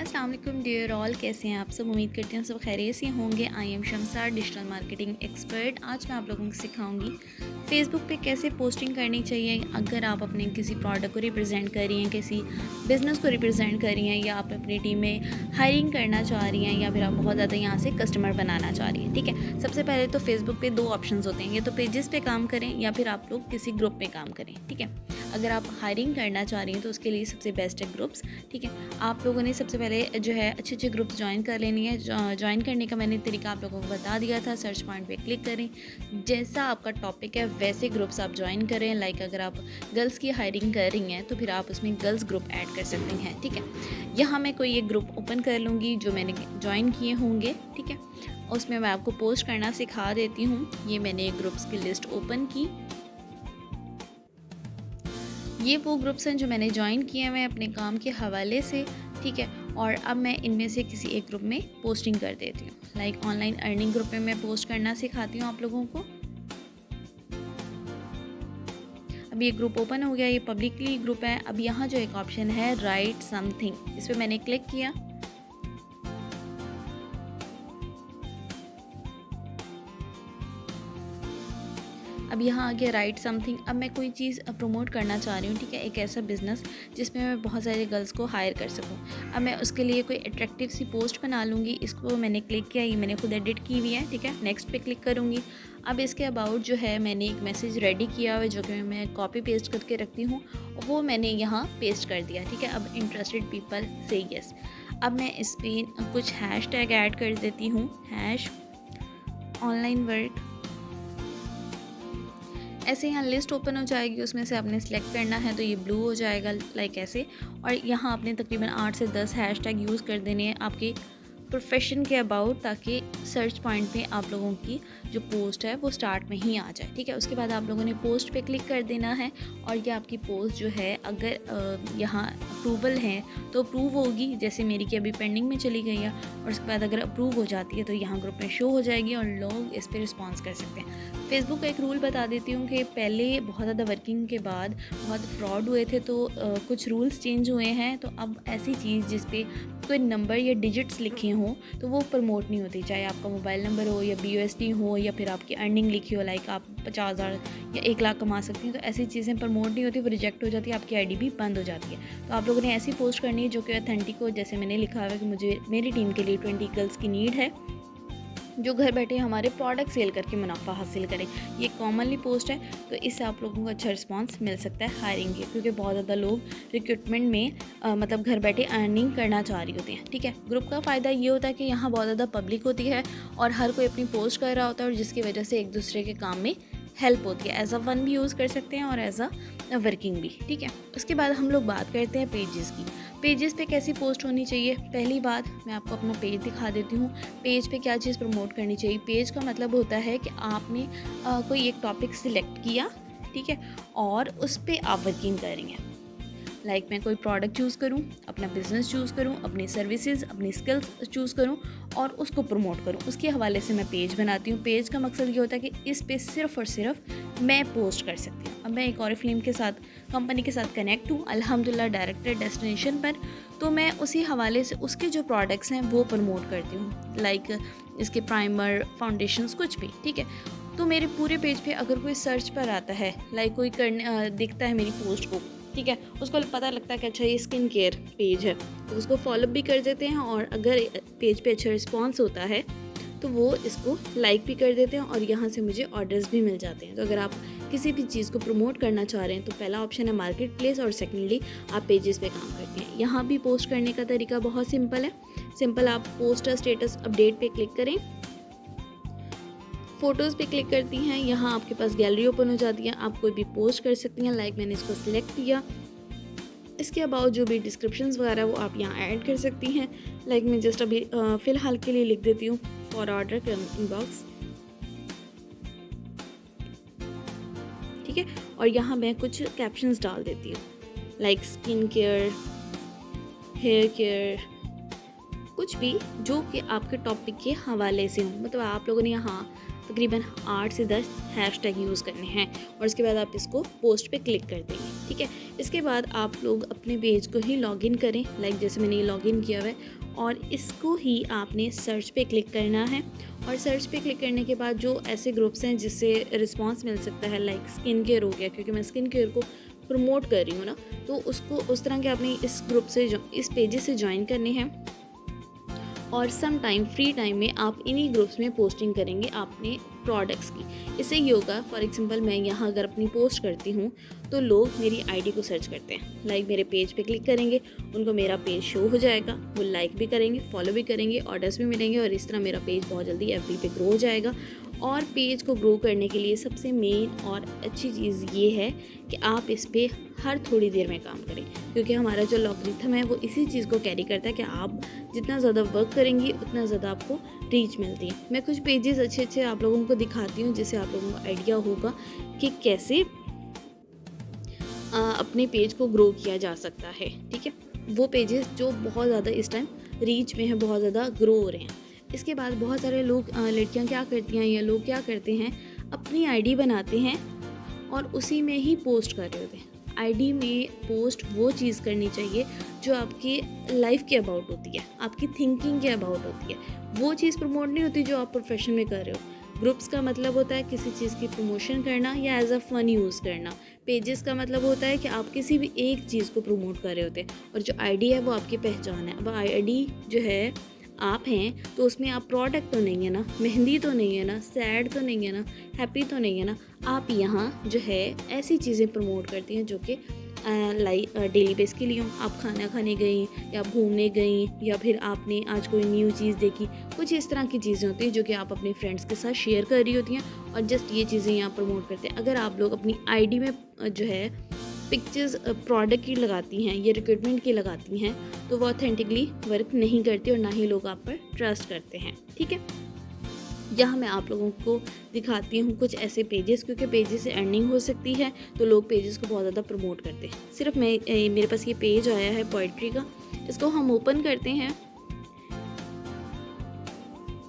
अस्सलाम वालेकुम dear all, कैसे हैं आप सब। उम्मीद करते हैं सब खैरियत से होंगे। I am Shamsar, digital marketing expert. आज मैं आप लोगों को सिखाऊंगी फेसबुक पे कैसे पोस्टिंग करनी चाहिए अगर आप अपने किसी प्रोडक्ट को रिप्रेजेंट कर रही हैं, किसी बिज़नेस को रिप्रेजेंट कर रही हैं, या आप अपनी टीम में हायरिंग करना चाह रही हैं, या फिर आप बहुत ज़्यादा यहाँ से कस्टमर बनाना चाह रही हैं। ठीक है, सबसे पहले तो फेसबुक पे 2 ऑप्शंस होते हैं, या तो पेजेस पे काम करें या फिर आप लोग किसी ग्रुप में काम करें। ठीक है, अगर आप हायरिंग करना चाह रही हैं तो उसके लिए सबसे बेस्ट है ग्रुप्स। ठीक है, आप लोगों ने सबसे पहले जो है अच्छे अच्छे ग्रुप्स ज्वाइन कर लेनी है। ज्वाइन करने का मैंने तरीका आप लोगों को बता दिया था। सर्च पॉइंट पे क्लिक करें, जैसा आपका टॉपिक है वैसे ग्रुप्स आप ज्वाइन करें। लाइक अगर आप गर्ल्स की हायरिंग कर रही हैं तो फिर आप उसमें गर्ल्स ग्रुप ऐड कर सकती हैं। ठीक है, यहाँ मैं कोई एक ग्रुप ओपन कर लूँगी जो मैंने ज्वाइन किए होंगे। ठीक है, उसमें मैं आपको पोस्ट करना सिखा देती हूँ। ये मैंने एक ग्रुप्स की लिस्ट ओपन की। ये वो ग्रुप्स हैं जो मैंने ज्वाइन किए हुए हैं अपने काम के हवाले से। ठीक है, और अब मैं इनमें से किसी एक ग्रुप में पोस्टिंग कर देती हूँ। लाइक ऑनलाइन अर्निंग ग्रुप में मैं पोस्ट करना सिखाती हूँ आप लोगों को। अब ये ग्रुप ओपन हो गया, ये पब्लिकली ग्रुप है। अब यहाँ जो एक ऑप्शन है राइट समथिंग, इस पर मैंने क्लिक किया। अब यहाँ आ गया राइट समथिंग। अब मैं कोई चीज़ प्रमोट करना चाह रही हूँ। ठीक है, एक ऐसा बिज़नेस जिसमें मैं बहुत सारे गर्ल्स को हायर कर सकूँ। अब मैं उसके लिए कोई अट्रैक्टिव सी पोस्ट बना लूँगी। इसको मैंने क्लिक किया, ये मैंने खुद एडिट की हुई है। ठीक है, नेक्स्ट पे क्लिक करूँगी। अब इसके अबाउट जो है मैंने एक मैसेज रेडी किया हुआ है जो कि मैं कॉपी पेस्ट करके रखती हूँ, वो मैंने यहाँ पेस्ट कर दिया। ठीक है, अब इंटरेस्टेड पीपल से यस। अब मैं इस पर कुछ हैश टैग ऐड कर देती हूँ। हैश ऑनलाइन वर्क, ऐसे यहाँ लिस्ट ओपन हो जाएगी, उसमें से आपने सेलेक्ट करना है तो ये ब्लू हो जाएगा लाइक ऐसे। और यहाँ आपने तकरीबन 8 से 10 हैशटैग यूज़ कर देने हैं आपके प्रोफेशन के अबाउट, ताकि सर्च पॉइंट पे आप लोगों की जो पोस्ट है वो स्टार्ट में ही आ जाए। ठीक है, उसके बाद आप लोगों ने पोस्ट पे क्लिक कर देना है और ये आपकी पोस्ट जो है अगर यहाँ अप्रूवल है तो अप्रूव होगी। जैसे मेरी की अभी पेंडिंग में चली गई है, और उसके बाद अगर अप्रूव हो जाती है तो यहाँ ग्रुप में शो हो जाएगी और लोग इस पर रिस्पॉन्स कर सकते हैं। फेसबुक का एक रूल बता देती हूँ कि पहले बहुत ज़्यादा वर्किंग के बाद बहुत फ्रॉड हुए थे, तो कुछ रूल्स चेंज हुए हैं। तो अब ऐसी चीज़ जिस पे कोई नंबर या डिजिट्स लिखे हों तो वो प्रमोट नहीं होती, चाहे आपका मोबाइल नंबर हो या BUSD हो या फिर आपकी अर्निंग लिखी हो, लाइक आप 50,000 या 1 लाख कमा सकती हैं, तो ऐसी चीज़ें प्रमोट नहीं होती, वो रिजेक्ट हो जाती है, आपकी आईडी भी बंद हो जाती है। तो आप लोगों ने ऐसी पोस्ट करनी है जो कि ऑथेंटिक हो। जैसे मैंने लिखा हुआ है कि मुझे मेरी टीम के लिए 20 गर्ल्स की नीड है जो घर बैठे हमारे प्रोडक्ट सेल करके मुनाफा हासिल करें। ये कॉमनली पोस्ट है, तो इससे आप लोगों को अच्छा रिस्पांस मिल सकता है हायरिंग के, क्योंकि बहुत ज़्यादा लोग रिक्रूटमेंट में मतलब घर बैठे अर्निंग करना चाह रही होती हैं। ठीक है, ग्रुप का फ़ायदा ये होता है कि यहाँ बहुत ज़्यादा पब्लिक होती है और हर कोई अपनी पोस्ट कर रहा होता है, और जिसकी वजह से एक दूसरे के काम में हेल्प होती है। एज अ वन भी यूज़ कर सकते हैं और एज अ वर्किंग भी। ठीक है, उसके बाद हम लोग बात करते हैं पेजेस की। पेजेस पे कैसी पोस्ट होनी चाहिए। पहली बात मैं आपको अपना पेज दिखा देती हूँ। पेज पे क्या चीज़ प्रमोट करनी चाहिए। पेज का मतलब होता है कि आपने कोई एक टॉपिक सिलेक्ट किया, ठीक है, और उस पर आप वर्किंग कर रही हैं। लाइक मैं कोई प्रोडक्ट चूज़ करूँ, अपना बिज़नेस चूज़ करूँ, अपनी सर्विसेज, अपनी स्किल्स चूज़ करूँ और उसको प्रमोट करूँ, उसके हवाले से मैं पेज बनाती हूँ। पेज का मकसद ये होता है कि इस पे सिर्फ़ और सिर्फ मैं पोस्ट कर सकती हूँ। अब मैं एक और फिल्म के साथ, कंपनी के साथ कनेक्ट हूँ अल्हम्दुलिल्लाह, डायरेक्टर डेस्टिनेशन पर, तो मैं उसी हवाले से उसके जो प्रोडक्ट्स हैं वो प्रमोट करती हूँ। लाइक इसके प्राइमर, फाउंडेशंस, कुछ भी। ठीक है, तो मेरे पूरे पेज पे अगर कोई सर्च पर आता है, लाइक कोई करने दिखता है मेरी पोस्ट को, ठीक है, उसको पता लगता है कि अच्छा ये स्किन केयर पेज है, तो उसको फॉलो भी कर देते हैं। और अगर पेज पे अच्छा रिस्पांस होता है तो वो इसको लाइक भी कर देते हैं और यहाँ से मुझे ऑर्डर्स भी मिल जाते हैं। तो अगर आप किसी भी चीज़ को प्रमोट करना चाह रहे हैं तो पहला ऑप्शन है मार्केट प्लेस, और सेकेंडली आप पेजेस पे काम करते हैं। यहाँ भी पोस्ट करने का तरीका बहुत सिंपल है। सिंपल, आप पोस्ट स्टेटस अपडेट पे क्लिक करें, फ़ोटोज़ पे क्लिक करती हैं, यहाँ आपके पास गैलरी ओपन हो जाती है, आप कोई भी पोस्ट कर सकती हैं। लाइक मैंने इसको सिलेक्ट किया, इसके अबाउट जो भी डिस्क्रिप्शंस वगैरह वो आप यहाँ ऐड कर सकती हैं। लाइक मैं जस्ट अभी फ़िलहाल के लिए लिख देती हूँ फॉर ऑर्डर कम इनबॉक्स। ठीक है, और यहाँ मैं कुछ कैप्शंस डाल देती हूँ, like skin care, hair care, कुछ भी जो कि आपके टॉपिक के हवाले से हो। मतलब आप लोगों ने यहाँ तकरीबन 8 से 10 हैशटैग यूज़ करने हैं और उसके बाद आप इसको पोस्ट पे क्लिक कर देंगे। ठीक है, इसके बाद आप लोग अपने पेज को ही लॉगिन करें, लाइक जैसे मैंने ये लॉगिन किया हुआ है, और इसको ही आपने सर्च पे क्लिक करना है। और सर्च पे क्लिक करने के बाद जो ऐसे ग्रुप्स हैं जिससे रिस्पांस मिल सकता है, लाइक स्किन केयर हो गया, क्योंकि मैं स्किन केयर को प्रमोट कर रही हूँ ना, तो उसको उस तरह के आपने इस ग्रुप से इस पेजेस से ज्वाइन करने हैं और सम टाइम फ्री टाइम में आप इन्हीं ग्रुप्स में पोस्टिंग करेंगे अपने प्रोडक्ट्स की। इससे ये होगा, फॉर एग्जांपल मैं यहाँ अगर अपनी पोस्ट करती हूँ तो लोग मेरी आईडी को सर्च करते हैं, लाइक मेरे पेज पे क्लिक करेंगे, उनको मेरा पेज शो हो जाएगा, वो लाइक भी करेंगे, फॉलो भी करेंगे, ऑर्डर्स भी मिलेंगे और इस तरह मेरा पेज बहुत जल्दी एफबी पे ग्रो हो जाएगा। और पेज को ग्रो करने के लिए सबसे मेन और अच्छी चीज़ ये है कि आप इस पर हर थोड़ी देर में काम करें, क्योंकि हमारा जो लॉगरिथम है वो इसी चीज़ को कैरी करता है कि आप जितना ज़्यादा वर्क करेंगे उतना ज़्यादा आपको रीच मिलती है। मैं कुछ पेजेस अच्छे अच्छे आप लोगों को दिखाती हूँ जिससे आप लोगों को आइडिया होगा कि कैसे अपने पेज को ग्रो किया जा सकता है। ठीक है, वो पेजेस जो बहुत ज़्यादा इस टाइम रीच में हैं, बहुत ज़्यादा ग्रो हो रहे हैं। इसके बाद बहुत सारे लोग, लड़कियां क्या करती हैं या लोग क्या करते हैं, अपनी आईडी बनाते हैं और उसी में ही पोस्ट कर रहे होते हैं। आईडी में पोस्ट वो चीज़ करनी चाहिए जो आपकी लाइफ के अबाउट होती है, आपकी थिंकिंग के अबाउट होती है। वो चीज़ प्रमोट नहीं होती जो आप प्रोफेशन में कर रहे हो। ग्रुप्स का मतलब होता है किसी चीज़ की प्रमोशन करना या एज अ फन यूज़ करना। पेजेस का मतलब होता है कि आप किसी भी एक चीज़ को प्रमोट कर रहे होते हैं, और जो आईडी है वो आपकी पहचान है। अब आईडी जो है आप हैं तो उसमें आप प्रोडक्ट तो नहीं है ना, मेहंदी तो नहीं है ना, सैड तो नहीं है ना, हैप्पी तो नहीं है ना। आप यहाँ जो है ऐसी चीज़ें प्रमोट करती हैं जो कि लाइक डेली बेस के लिए हो। आप खाना खाने गई या घूमने गई या फिर आपने आज कोई न्यू चीज़ देखी, कुछ इस तरह की चीज़ें होती हैं जो कि आप अपने फ्रेंड्स के साथ शेयर कर रही होती हैं और जस्ट ये चीज़ें यहाँ प्रमोट करते हैं। अगर आप लोग अपनी आईडी में जो है पिक्चर्स प्रोडक्ट की लगाती हैं या रिक्रूटमेंट की लगाती हैं तो वो ऑथेंटिकली वर्क नहीं करती और ना ही लोग आप पर ट्रस्ट करते हैं। ठीक है, यहाँ मैं आप लोगों को दिखाती हूँ कुछ ऐसे पेजेस, क्योंकि पेजेस से अर्निंग हो सकती है तो लोग पेजेस को बहुत ज़्यादा प्रमोट करते हैं। सिर्फ मेरे पास ये पेज आया है पोइट्री का, इसको हम ओपन करते हैं।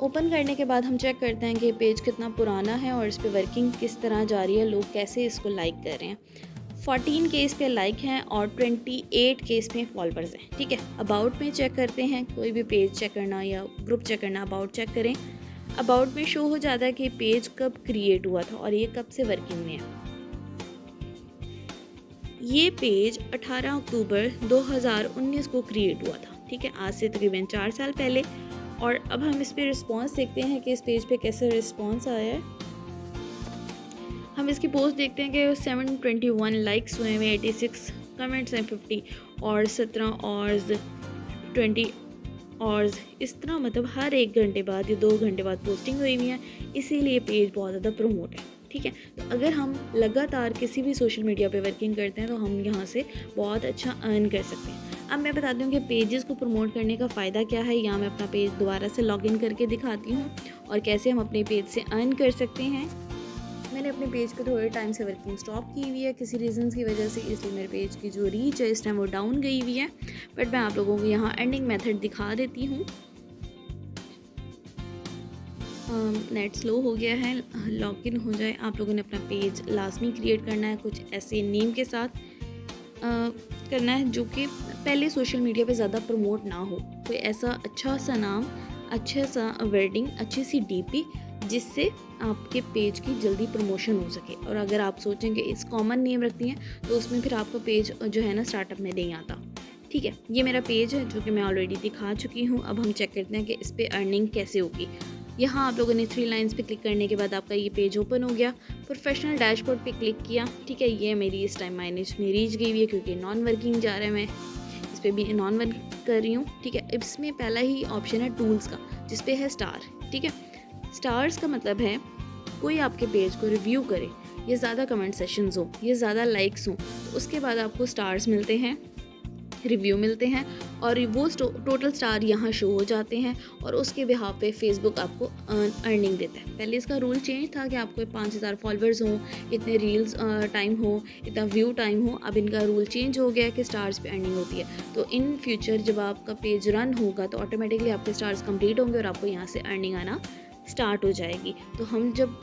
ओपन करने के बाद हम चेक करते हैं कि पेज कितना पुराना है और इस पर वर्किंग किस तरह जा रही है, लोग कैसे इसको लाइक कर रहे हैं। 14 के इस पे लाइक हैं और 28 के इस पे फॉलोअर्स हैं। ठीक है, अबाउट में चेक करते हैं, कोई भी पेज चेक करना या ग्रुप चेक करना, अबाउट चेक करें। अबाउट में शो हो जाता है कि पेज कब क्रिएट हुआ था और ये कब से वर्किंग में है। ये पेज 18 अक्टूबर 2019 को क्रिएट हुआ था। ठीक है, आज से तकरीबन 4 साल पहले। और अब हम इस पे रिस्पॉन्स देखते हैं कि इस पेज पे कैसे रिस्पॉन्स आया है। हम इसकी पोस्ट देखते हैं कि 721 लाइक्स हुए हैं, 86 कमेंट्स हैं, 50 और 17 और 20 और इस तरह, मतलब हर 1 घंटे बाद या 2 घंटे बाद पोस्टिंग हुई हुई है, इसीलिए पेज बहुत ज़्यादा प्रमोट है। ठीक है, तो अगर हम लगातार किसी भी सोशल मीडिया पे वर्किंग करते हैं तो हम यहाँ से बहुत अच्छा अर्न कर सकते हैं। अब मैं बताती हूँ कि पेजेस को प्रमोट करने का फ़ायदा क्या है। यहाँ मैं अपना पेज दोबारा से लॉगिन करके दिखाती हूँ और कैसे हम अपने पेज से अर्न कर सकते हैं। मैंने अपने पेज पे थोड़े टाइम से वर्किंग स्टॉप की हुई है किसी रीज़न्स की वजह से, इसलिए मेरे पेज की जो रीच है इस टाइम वो डाउन गई हुई है। बट मैं आप लोगों को यहाँ अर्निंग मेथड दिखा देती हूँ। नेट स्लो हो गया है, लॉगिन हो जाए। आप लोगों ने अपना पेज लाजमी क्रिएट करना है, कुछ ऐसे नेम के साथ करना है जो कि पहले सोशल मीडिया पे ज़्यादा प्रमोट ना हो। कोई ऐसा अच्छा सा नाम, अच्छा सा वर्डिंग, अच्छी सी डीपी जिससे आपके पेज की जल्दी प्रमोशन हो सके। और अगर आप सोचें कि इस कॉमन नेम रखती हैं तो उसमें फिर आपका पेज जो है ना स्टार्टअप में नहीं आता। ठीक है, ये मेरा पेज है जो कि मैं ऑलरेडी दिखा चुकी हूँ। अब हम चेक करते हैं कि इस पर अर्निंग कैसे होगी। यहाँ आप लोगों ने 3 लाइन्स पे क्लिक करने के बाद आपका ये पेज ओपन हो गया। प्रोफेशनल डैशबोर्ड पे क्लिक किया। ठीक है, ये मेरी इस टाइम माइनस में रीच गई हुई है क्योंकि नॉन वर्किंग जा रहा है, मैं इस पर भी नॉन वर्क कर रही हूँ। ठीक है, इसमें पहला ही ऑप्शन है टूल्स का जिस पे है स्टार। ठीक है, स्टार्स का मतलब है कोई आपके पेज को रिव्यू करे, ये ज़्यादा कमेंट सेशंस हो, ये ज़्यादा लाइक्स हो, तो उसके बाद आपको स्टार्स मिलते हैं, रिव्यू मिलते हैं और वो टोटल स्टार यहाँ शो हो जाते हैं और उसके बिहाफ पे फेसबुक आपको अर्निंग देता है। पहले इसका रूल चेंज था कि आपको 5000 फॉलोअर्स हों, इतने रील्स टाइम हो, इतना व्यू टाइम हो। अब इनका रूल चेंज हो गया कि स्टार्स पे अर्निंग होती है। तो इन फ्यूचर जब आपका पेज रन होगा तो ऑटोमेटिकली आपके स्टार्स कंप्लीट होंगे और आपको यहाँ से अर्निंग आना स्टार्ट हो जाएगी। तो हम जब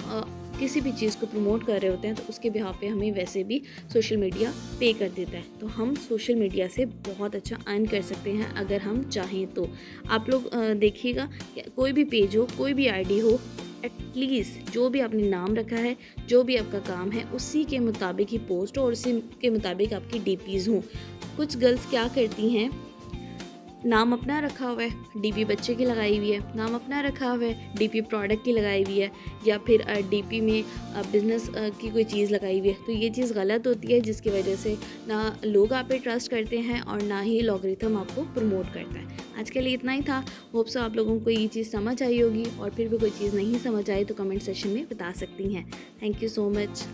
किसी भी चीज़ को प्रमोट कर रहे होते हैं तो उसके बिहाफ पे हमें वैसे भी सोशल मीडिया पे कर देता है। तो हम सोशल मीडिया से बहुत अच्छा अर्न कर सकते हैं अगर हम चाहें तो। आप लोग देखिएगा कि कोई भी पेज हो, कोई भी आईडी हो, एटलीस्ट जो भी आपने नाम रखा है, जो भी आपका काम है, उसी के मुताबिक ही पोस्ट हो और उसी के मुताबिक आपकी डीपीज़ हों। कुछ गर्ल्स क्या करती हैं, नाम अपना रखा हुआ है, डीपी बच्चे की लगाई हुई है, नाम अपना रखा हुआ है, डीपी प्रोडक्ट की लगाई हुई है, या फिर डीपी में बिज़नेस की कोई चीज़ लगाई हुई है। तो ये चीज़ गलत होती है, जिसकी वजह से ना लोग आप पे ट्रस्ट करते हैं और ना ही लॉगरिथम आपको प्रमोट करता है। आज के लिए इतना ही था। होप सो आप लोगों को ये चीज़ समझ आई होगी, और फिर भी कोई चीज़ नहीं समझ आई तो कमेंट सेक्शन में बता सकती हैं। Thank you so much.